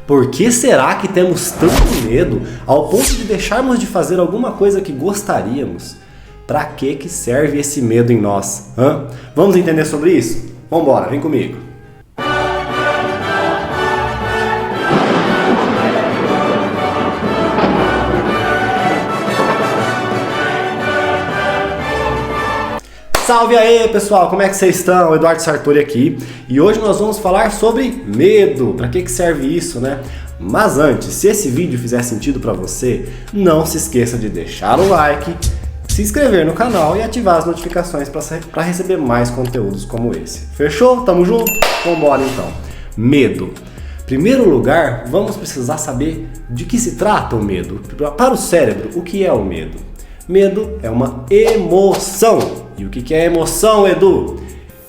Por que será que temos tanto medo ao ponto de deixarmos de fazer alguma coisa que gostaríamos? Para que serve esse medo em nós? Vamos entender sobre isso? Vambora, vem comigo! Salve aí pessoal, como é que vocês estão? Eduardo Sartori aqui e hoje nós vamos falar sobre medo. Para que serve isso, né? Mas antes, se esse vídeo fizer sentido para você, não se esqueça de deixar o like, se inscrever no canal e ativar as notificações para receber mais conteúdos como esse. Fechou? Tamo junto? Vambora então. Medo. Em primeiro lugar, vamos precisar saber de que se trata o medo. Para o cérebro, o que é o medo? Medo é uma emoção. E o que é emoção, Edu?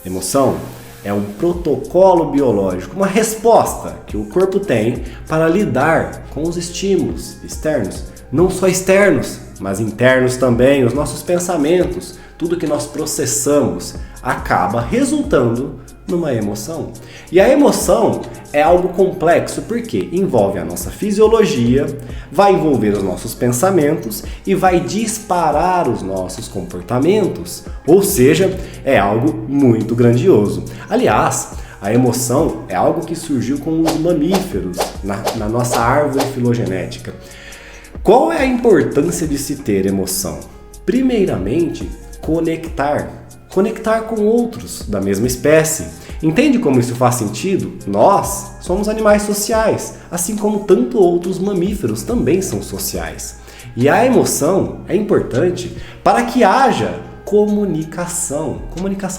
Emoção é um protocolo biológico, uma resposta que o corpo tem para lidar com os estímulos externos. Não só externos, mas internos também, os nossos pensamentos, tudo que nós processamos acaba resultando numa emoção. E a emoção é algo complexo porque envolve a nossa fisiologia, vai envolver os nossos pensamentos e vai disparar os nossos comportamentos. Ou seja, é algo muito grandioso. Aliás, a emoção é algo que surgiu com os mamíferos na nossa árvore filogenética. Qual é a importância de se ter emoção? Primeiramente, conectar com outros da mesma espécie. Entende como isso faz sentido? Nós somos animais sociais, assim como tanto outros mamíferos também são sociais. E a emoção é importante para que haja comunicação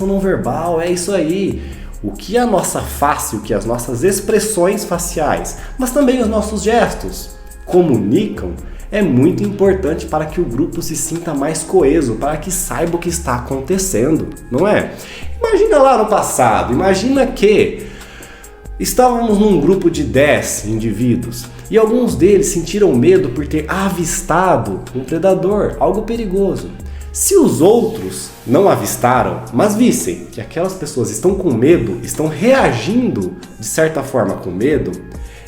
não verbal, é isso aí. O que a nossa face, o que as nossas expressões faciais, mas também os nossos gestos comunicam, é muito importante para que o grupo se sinta mais coeso, para que saiba o que está acontecendo, não é? Imagina lá no passado, imagina que estávamos num grupo de 10 indivíduos e alguns deles sentiram medo por ter avistado um predador, algo perigoso. Se os outros não avistaram, mas vissem que aquelas pessoas estão com medo, estão reagindo de certa forma com medo,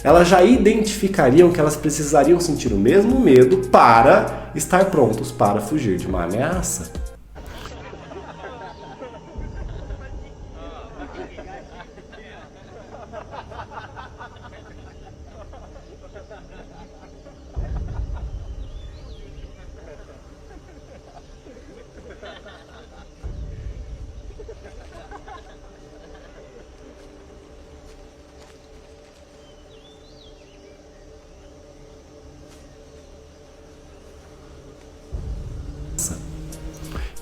elas já identificariam que elas precisariam sentir o mesmo medo para estar prontos para fugir de uma ameaça.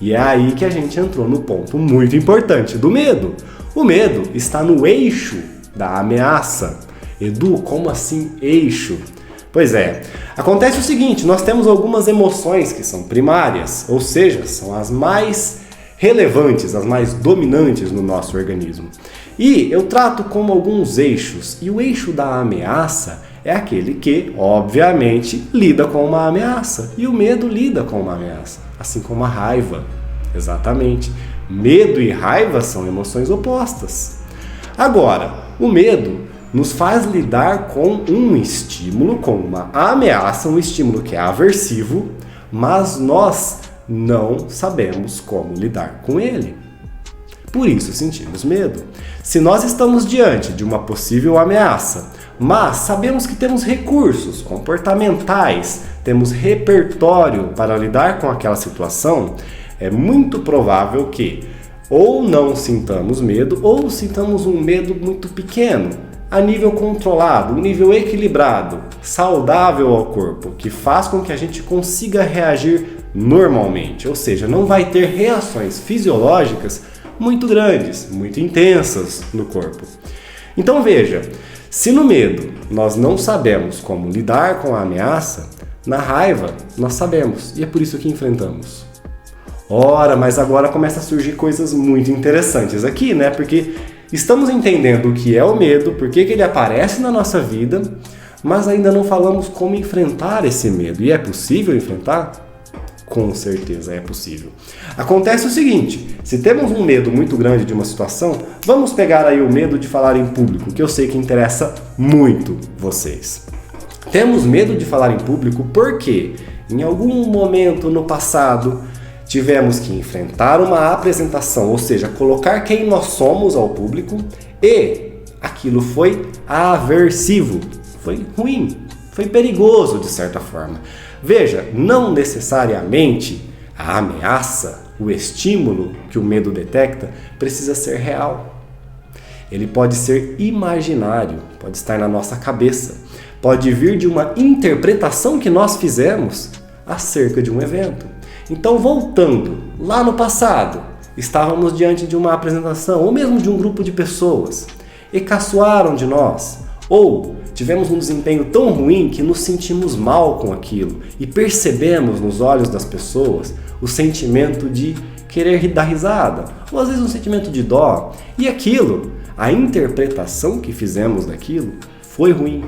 E é aí que a gente entrou no ponto muito importante do medo. O medo está no eixo da ameaça. Edu, como assim eixo? Pois é, acontece o seguinte, nós temos algumas emoções que são primárias, ou seja, são as mais relevantes, as mais dominantes no nosso organismo. E eu trato como alguns eixos, e o eixo da ameaça é aquele que, obviamente, lida com uma ameaça. E o medo lida com uma ameaça, assim como a raiva. Exatamente. Medo e raiva são emoções opostas. Agora, o medo nos faz lidar com um estímulo, com uma ameaça, um estímulo que é aversivo, mas nós não sabemos como lidar com ele. Por isso sentimos medo. Se nós estamos diante de uma possível ameaça, mas sabemos que temos recursos comportamentais, temos repertório para lidar com aquela situação, é muito provável que ou não sintamos medo ou sintamos um medo muito pequeno, a nível controlado, um nível equilibrado, saudável ao corpo, que faz com que a gente consiga reagir normalmente, ou seja, não vai ter reações fisiológicas muito grandes, muito intensas no corpo. Então veja, se no medo nós não sabemos como lidar com a ameaça, na raiva nós sabemos e é por isso que enfrentamos. Ora, mas agora começa a surgir coisas muito interessantes aqui, né? Porque estamos entendendo o que é o medo, por que ele aparece na nossa vida, mas ainda não falamos como enfrentar esse medo. E é possível enfrentar? Com certeza é possível. Acontece o seguinte, se temos um medo muito grande de uma situação, vamos pegar aí o medo de falar em público, que eu sei que interessa muito vocês. Temos medo de falar em público porque em algum momento no passado tivemos que enfrentar uma apresentação, ou seja, colocar quem nós somos ao público e aquilo foi aversivo, foi ruim, foi perigoso de certa forma. Veja, não necessariamente a ameaça, o estímulo que o medo detecta precisa ser real. Ele pode ser imaginário, pode estar na nossa cabeça, pode vir de uma interpretação que nós fizemos acerca de um evento. Então, voltando lá no passado, estávamos diante de uma apresentação ou mesmo de um grupo de pessoas e caçoaram de nós, ou tivemos um desempenho tão ruim que nos sentimos mal com aquilo e percebemos nos olhos das pessoas o sentimento de querer dar risada, ou às vezes um sentimento de dó, e aquilo, a interpretação que fizemos daquilo foi ruim.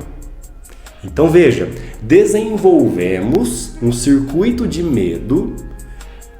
Então veja, desenvolvemos um circuito de medo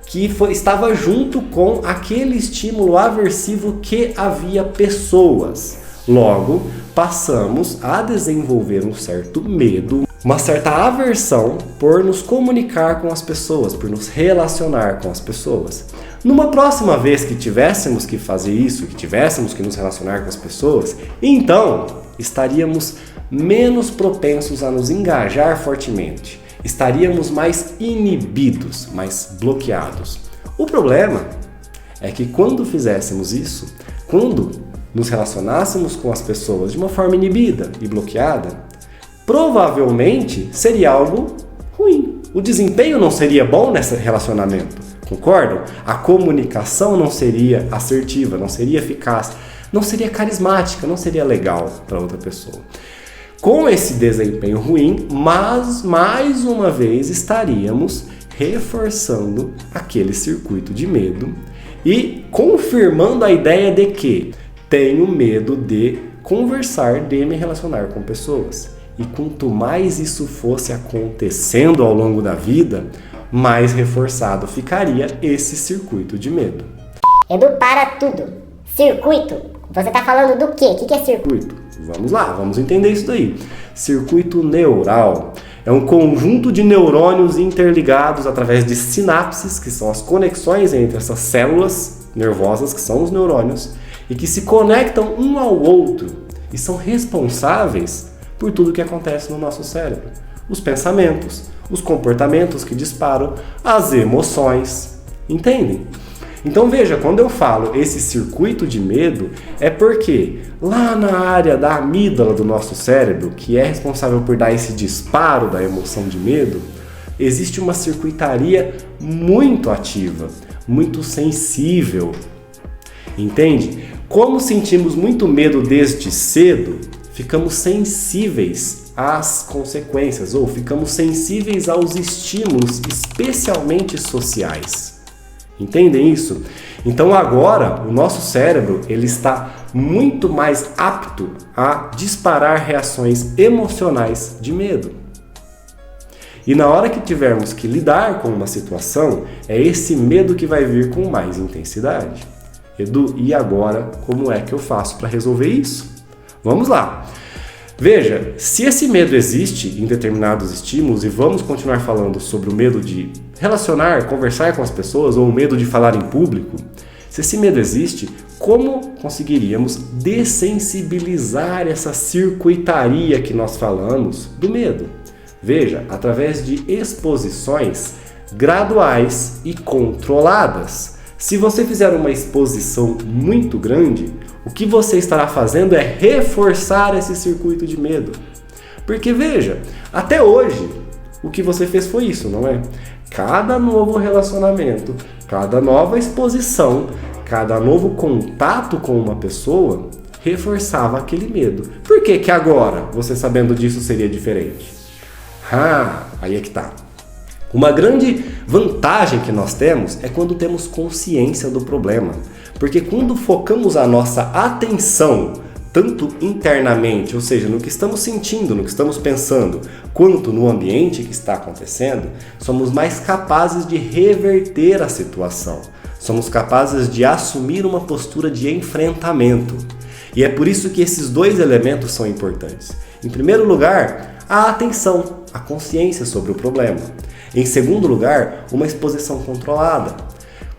que estava junto com aquele estímulo aversivo que havia pessoas. Logo, passamos a desenvolver um certo medo, uma certa aversão por nos comunicar com as pessoas, por nos relacionar com as pessoas. Numa próxima vez que tivéssemos que fazer isso, que tivéssemos que nos relacionar com as pessoas, então estaríamos menos propensos a nos engajar fortemente. Estaríamos mais inibidos, mais bloqueados. O problema é que quando fizéssemos isso, quando nos relacionássemos com as pessoas de uma forma inibida e bloqueada, provavelmente seria algo ruim. O desempenho não seria bom nesse relacionamento, concordam? A comunicação não seria assertiva, não seria eficaz, não seria carismática, não seria legal para outra pessoa. Com esse desempenho ruim, mas mais uma vez estaríamos reforçando aquele circuito de medo e confirmando a ideia de que tenho medo de conversar, de me relacionar com pessoas. E quanto mais isso fosse acontecendo ao longo da vida, mais reforçado ficaria esse circuito de medo. Edu, para tudo. Circuito? Você está falando do quê? O que é circuito? Vamos lá, vamos entender isso daí. Circuito neural é um conjunto de neurônios interligados através de sinapses, que são as conexões entre essas células nervosas, que são os neurônios, e que se conectam um ao outro e são responsáveis por tudo que acontece no nosso cérebro. Os pensamentos, os comportamentos que disparam, as emoções. Entendem? Então veja, quando eu falo esse circuito de medo, é porque lá na área da amígdala do nosso cérebro, que é responsável por dar esse disparo da emoção de medo, existe uma circuitaria muito ativa, muito sensível. Entende? Como sentimos muito medo desde cedo, ficamos sensíveis às consequências ou ficamos sensíveis aos estímulos, especialmente sociais. Entendem isso? Então agora o nosso cérebro ele está muito mais apto a disparar reações emocionais de medo. E na hora que tivermos que lidar com uma situação, é esse medo que vai vir com mais intensidade. Edu, e agora como é que eu faço para resolver isso? Vamos lá! Veja, se esse medo existe em determinados estímulos, e vamos continuar falando sobre o medo de relacionar, conversar com as pessoas, ou o medo de falar em público, se esse medo existe, como conseguiríamos dessensibilizar essa circuitaria que nós falamos do medo? Veja, através de exposições graduais e controladas. Se você fizer uma exposição muito grande, o que você estará fazendo é reforçar esse circuito de medo. Porque veja, até hoje, o que você fez foi isso, não é? Cada novo relacionamento, cada nova exposição, cada novo contato com uma pessoa reforçava aquele medo. Por que que agora, você sabendo disso, seria diferente? Aí é que tá. Uma grande vantagem que nós temos é quando temos consciência do problema. Porque quando focamos a nossa atenção tanto internamente, ou seja, no que estamos sentindo, no que estamos pensando, quanto no ambiente que está acontecendo, somos mais capazes de reverter a situação. Somos capazes de assumir uma postura de enfrentamento. E é por isso que esses dois elementos são importantes. Em primeiro lugar, a atenção, a consciência sobre o problema. Em segundo lugar, uma exposição controlada.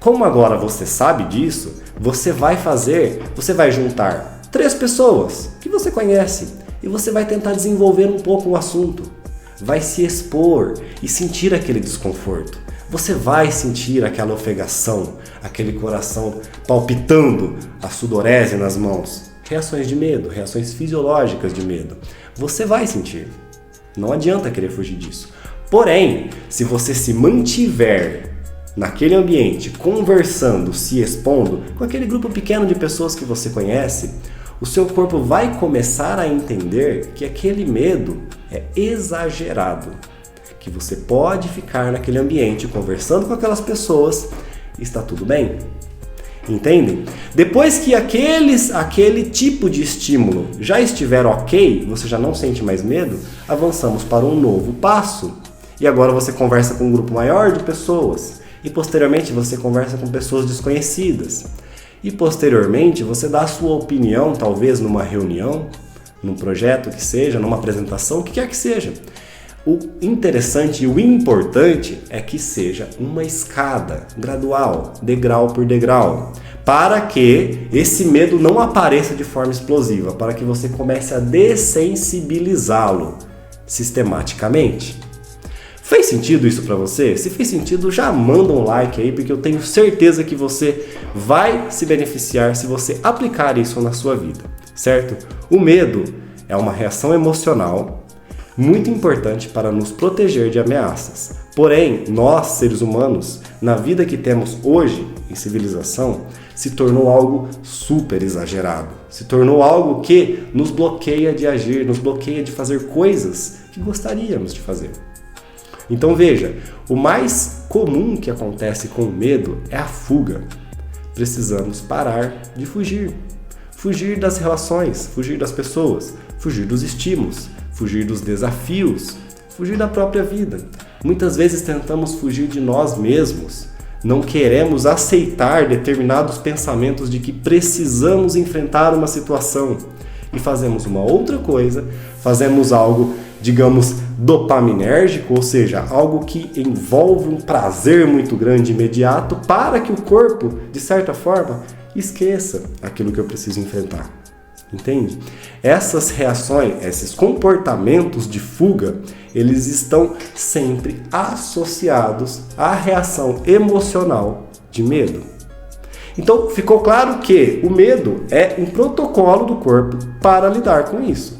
Como agora você sabe disso, você vai juntar 3 pessoas que você conhece e você vai tentar desenvolver um pouco o assunto. Vai se expor e sentir aquele desconforto. Você vai sentir aquela ofegação, aquele coração palpitando, a sudorese nas mãos. Reações de medo, reações fisiológicas de medo. Você vai sentir. Não adianta querer fugir disso. Porém, se você se mantiver naquele ambiente, conversando, se expondo com aquele grupo pequeno de pessoas que você conhece, o seu corpo vai começar a entender que aquele medo é exagerado, que você pode ficar naquele ambiente conversando com aquelas pessoas e está tudo bem. Entendem? Depois que aquele tipo de estímulo já estiver ok, você já não sente mais medo, avançamos para um novo passo. E agora você conversa com um grupo maior de pessoas. E posteriormente você conversa com pessoas desconhecidas. E posteriormente você dá a sua opinião, talvez numa reunião, num projeto que seja, numa apresentação, o que quer que seja. O interessante e o importante é que seja uma escada gradual, degrau por degrau, para que esse medo não apareça de forma explosiva, para que você comece a dessensibilizá-lo sistematicamente. Fez sentido isso para você? Se fez sentido, já manda um like aí, porque eu tenho certeza que você vai se beneficiar se você aplicar isso na sua vida, certo? O medo é uma reação emocional muito importante para nos proteger de ameaças. Porém, nós, seres humanos, na vida que temos hoje, em civilização, se tornou algo super exagerado. Se tornou algo que nos bloqueia de agir, nos bloqueia de fazer coisas que gostaríamos de fazer. Então veja, o mais comum que acontece com o medo é a fuga. Precisamos parar de fugir. Fugir das relações, fugir das pessoas, fugir dos estímulos, fugir dos desafios, fugir da própria vida. Muitas vezes tentamos fugir de nós mesmos. Não queremos aceitar determinados pensamentos de que precisamos enfrentar uma situação. E fazemos uma outra coisa, fazemos algo, digamos, dopaminérgico, ou seja, algo que envolve um prazer muito grande imediato para que o corpo, de certa forma, esqueça aquilo que eu preciso enfrentar. Entende? Essas reações, esses comportamentos de fuga, eles estão sempre associados à reação emocional de medo. Então, ficou claro que o medo é um protocolo do corpo para lidar com isso.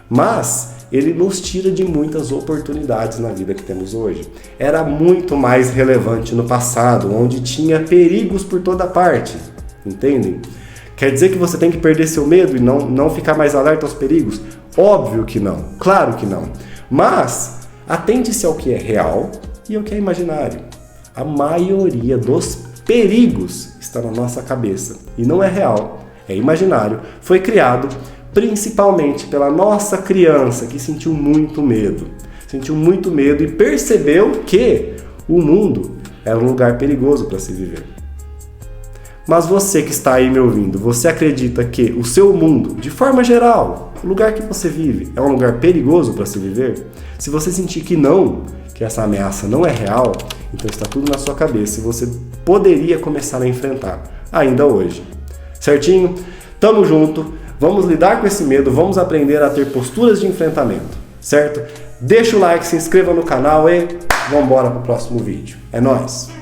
Mas ele nos tira de muitas oportunidades na vida que temos hoje. Era muito mais relevante no passado, onde tinha perigos por toda parte. Entendem? Quer dizer que você tem que perder seu medo e não ficar mais alerta aos perigos? Óbvio que não, claro que não. Mas atente-se ao que é real e ao que é imaginário. A maioria dos perigos está na nossa cabeça e não é real, é imaginário. Foi criado principalmente pela nossa criança que sentiu muito medo e percebeu que o mundo era um lugar perigoso para se viver. Mas você que está aí me ouvindo, você acredita que o seu mundo, de forma geral, o lugar que você vive, é um lugar perigoso para se viver? Se você sentir que não, que essa ameaça não é real, então está tudo na sua cabeça e você poderia começar a enfrentar, ainda hoje. Certinho? Tamo junto, vamos lidar com esse medo, vamos aprender a ter posturas de enfrentamento, certo? Deixa o like, se inscreva no canal e vamos embora pro próximo vídeo. É nóis!